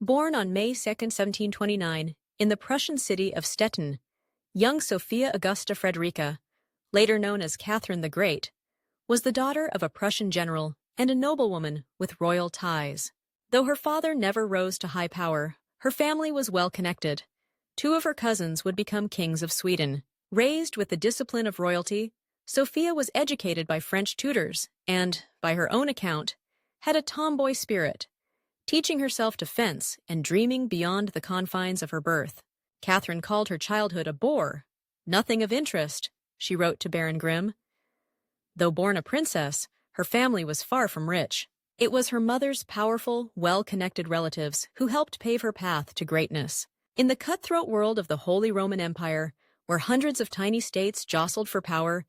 Born on May 2, 1729, in the Prussian city of Stettin, young Sophia Augusta Frederica, later known as Catherine the Great, was the daughter of a Prussian general and a noblewoman with royal ties. Though her father never rose to high power, her family was well connected. Two of her cousins would become kings of Sweden. Raised with the discipline of royalty, Sophia was educated by French tutors and, by her own account, had a tomboy spirit, teaching herself to fence and dreaming beyond the confines of her birth. Catherine called her childhood a bore. Nothing of interest, she wrote to Baron Grimm. Though born a princess, her family was far from rich. It was her mother's powerful, well-connected relatives who helped pave her path to greatness. In the cutthroat world of the Holy Roman Empire, where hundreds of tiny states jostled for power,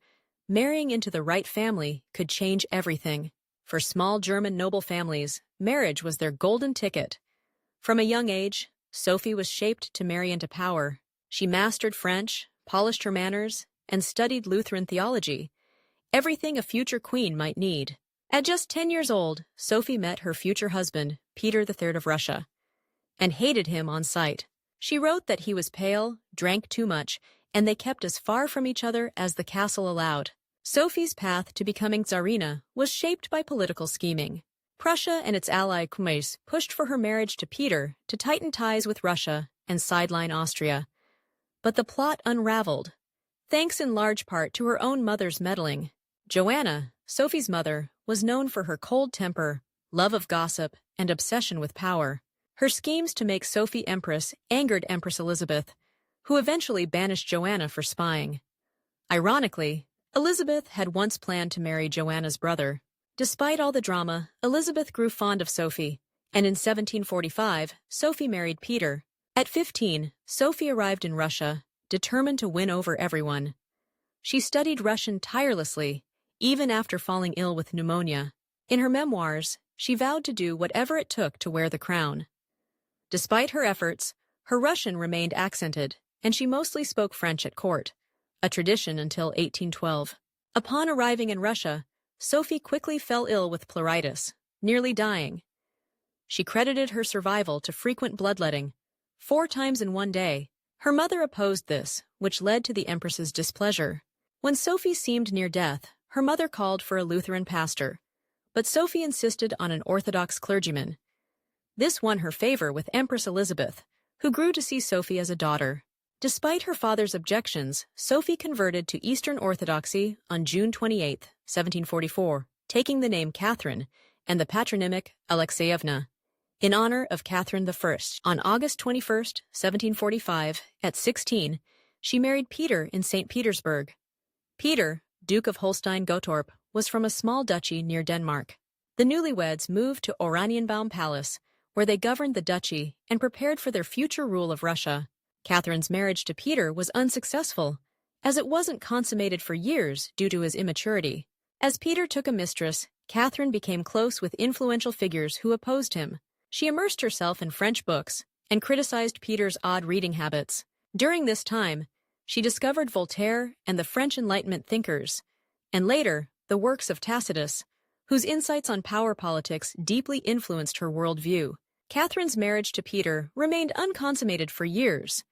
marrying into the right family could change everything. For small German noble families, marriage was their golden ticket. From a young age, Sophie was shaped to marry into power. She mastered French, polished her manners, and studied Lutheran theology, everything a future queen might need. At just 10 years old, Sophie met her future husband, Peter III of Russia, and hated him on sight. She wrote that he was pale, drank too much, and they kept as far from each other as the castle allowed. Sophie's path to becoming Tsarina was shaped by political scheming. Prussia and its ally Kmers pushed for her marriage to Peter to tighten ties with Russia and sideline Austria. But the plot unraveled, thanks in large part to her own mother's meddling. Joanna, Sophie's mother, was known for her cold temper, love of gossip, and obsession with power. Her schemes to make Sophie Empress angered Empress Elizabeth, who eventually banished Joanna for spying. Ironically, Elizabeth had once planned to marry Joanna's brother. Despite all the drama, Elizabeth grew fond of Sophie, and in 1745, Sophie married Peter. At 15, Sophie arrived in Russia, determined to win over everyone. She studied Russian tirelessly, even after falling ill with pneumonia. In her memoirs, she vowed to do whatever it took to wear the crown. Despite her efforts, her Russian remained accented, and she mostly spoke French at court, a tradition until 1812. Upon arriving in Russia, Sophie quickly fell ill with pleuritis, nearly dying. She credited her survival to frequent bloodletting, 4 times in one day. Her mother opposed this, which led to the Empress's displeasure. When Sophie seemed near death, her mother called for a Lutheran pastor, but Sophie insisted on an Orthodox clergyman. This won her favor with Empress Elizabeth, who grew to see Sophie as a daughter. Despite her father's objections, Sophie converted to Eastern Orthodoxy on June 28, 1744, taking the name Catherine and the patronymic Alexeyevna, in honor of Catherine I. On August 21, 1745, at 16, she married Peter in St. Petersburg. Peter, Duke of Holstein-Gottorp, was from a small duchy near Denmark. The newlyweds moved to Oranienbaum Palace, where they governed the duchy and prepared for their future rule of Russia. Catherine's marriage to Peter was unsuccessful, as it wasn't consummated for years due to his immaturity. As Peter took a mistress, Catherine became close with influential figures who opposed him. She immersed herself in French books and criticized Peter's odd reading habits. During this time, she discovered Voltaire and the French Enlightenment thinkers, and later, the works of Tacitus, whose insights on power politics deeply influenced her worldview. Catherine's marriage to Peter remained unconsummated for years,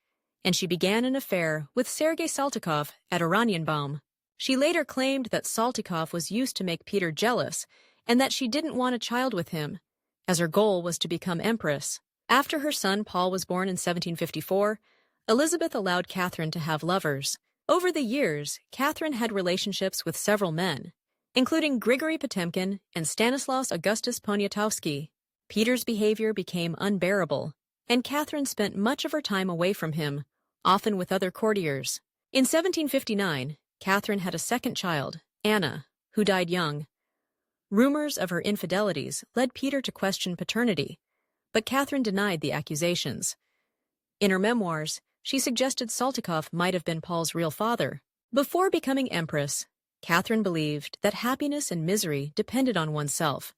and she began an affair with Sergei Saltykov at Oranienbaum. She later claimed that Saltykov was used to make Peter jealous and that she didn't want a child with him, as her goal was to become empress. After her son Paul was born in 1754, Elizabeth allowed Catherine to have lovers. Over the years, Catherine had relationships with several men, including Grigory Potemkin and Stanislaus Augustus Poniatowski. Peter's behavior became unbearable, and Catherine spent much of her time away from him, often with other courtiers. In 1759, Catherine had a second child, Anna, who died young. Rumors of her infidelities led Peter to question paternity, but Catherine denied the accusations. In her memoirs, she suggested Saltykov might have been Paul's real father. Before becoming empress, Catherine believed that happiness and misery depended on oneself,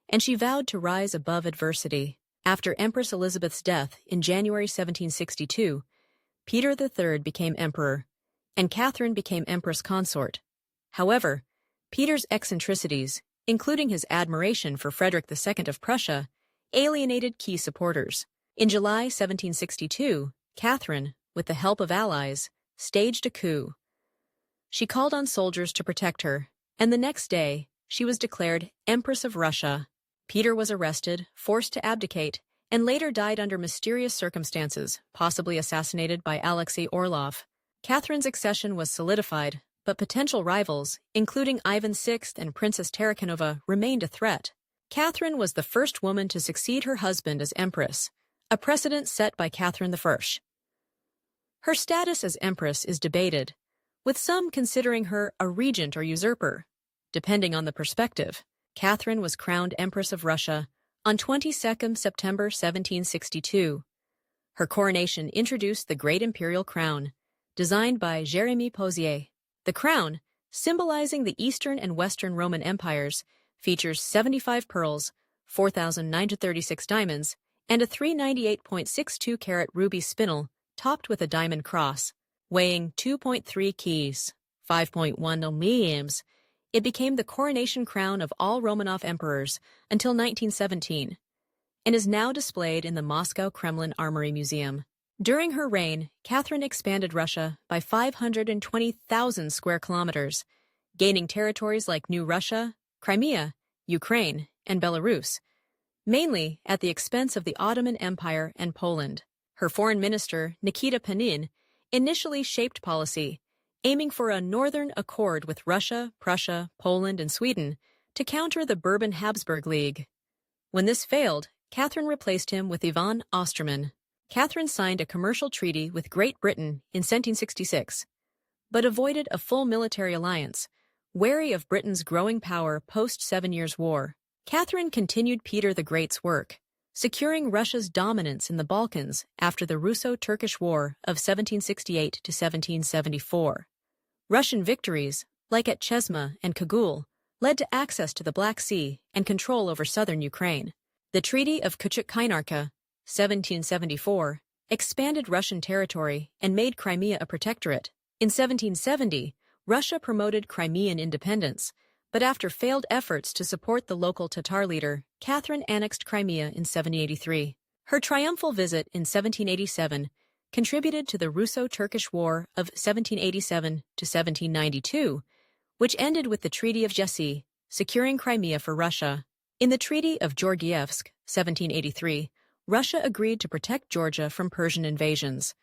and she vowed to rise above adversity. After Empress Elizabeth's death in January 1762, Peter III became emperor, and Catherine became empress consort. However, Peter's eccentricities, including his admiration for Frederick II of Prussia, alienated key supporters. In July 1762, Catherine, with the help of allies, staged a coup. She called on soldiers to protect her, and the next day, she was declared Empress of Russia. Peter was arrested, forced to abdicate, and later died under mysterious circumstances, possibly assassinated by Alexei Orlov. Catherine's accession was solidified, but potential rivals, including Ivan VI and Princess Tarakanova, remained a threat. Catherine was the first woman to succeed her husband as Empress, a precedent set by Catherine I. Her status as Empress is debated, with some considering her a regent or usurper. Depending on the perspective, Catherine was crowned Empress of Russia on 22 September 1762. Her coronation introduced the Great Imperial Crown, designed by Jérémie Pozier. The crown, symbolizing the Eastern and Western Roman empires, features 75 pearls, 4,936 diamonds, and a 398.62-carat ruby spinel topped with a diamond cross. Weighing 2.3 keys, 5.1 milliams, it became the coronation crown of all Romanov emperors until 1917, and is now displayed in the Moscow Kremlin Armory Museum. During her reign, Catherine expanded Russia by 520,000 square kilometers, gaining territories like New Russia, Crimea, Ukraine, and Belarus, mainly at the expense of the Ottoman Empire and Poland. Her foreign minister, Nikita Panin, initially shaped policy, aiming for a northern accord with Russia, Prussia, Poland, and Sweden to counter the Bourbon-Habsburg League. When this failed, Catherine replaced him with Ivan Osterman. Catherine signed a commercial treaty with Great Britain in 1766, but avoided a full military alliance, wary of Britain's growing power post-Seven Years' War. Catherine continued Peter the Great's work, securing Russia's dominance in the Balkans after the Russo-Turkish War of 1768 to 1774. Russian victories, like at Chesma and Kagul, led to access to the Black Sea and control over southern Ukraine. The Treaty of Kuchuk-Kainarka, 1774, expanded Russian territory and made Crimea a protectorate. In 1770, Russia promoted Crimean independence, but after failed efforts to support the local Tatar leader, Catherine annexed Crimea in 1783. Her triumphal visit in 1787 contributed to the Russo-Turkish War of 1787 to 1792, which ended with the Treaty of Jassy, securing Crimea for Russia. In the Treaty of Georgievsk, 1783, Russia agreed to protect Georgia from Persian invasions.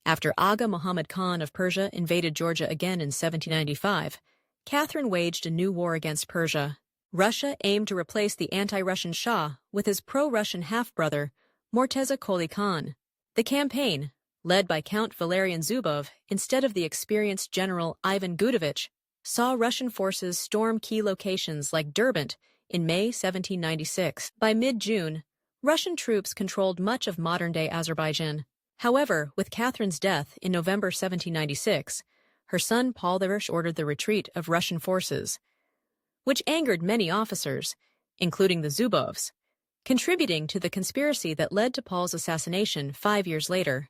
After Aga Muhammad Khan of Persia invaded Georgia again in 1795, Catherine waged a new war against Persia. Russia aimed to replace the anti-Russian Shah with his pro-Russian half-brother, Morteza Koli Khan. The campaign, led by Count Valerian Zubov instead of the experienced General Ivan Gudovich, saw Russian forces storm key locations like Derbent in May 1796. By mid-June, Russian troops controlled much of modern-day Azerbaijan. However, with Catherine's death in November 1796, her son Paul I ordered the retreat of Russian forces, which angered many officers, including the Zubovs, contributing to the conspiracy that led to Paul's assassination 5 years later.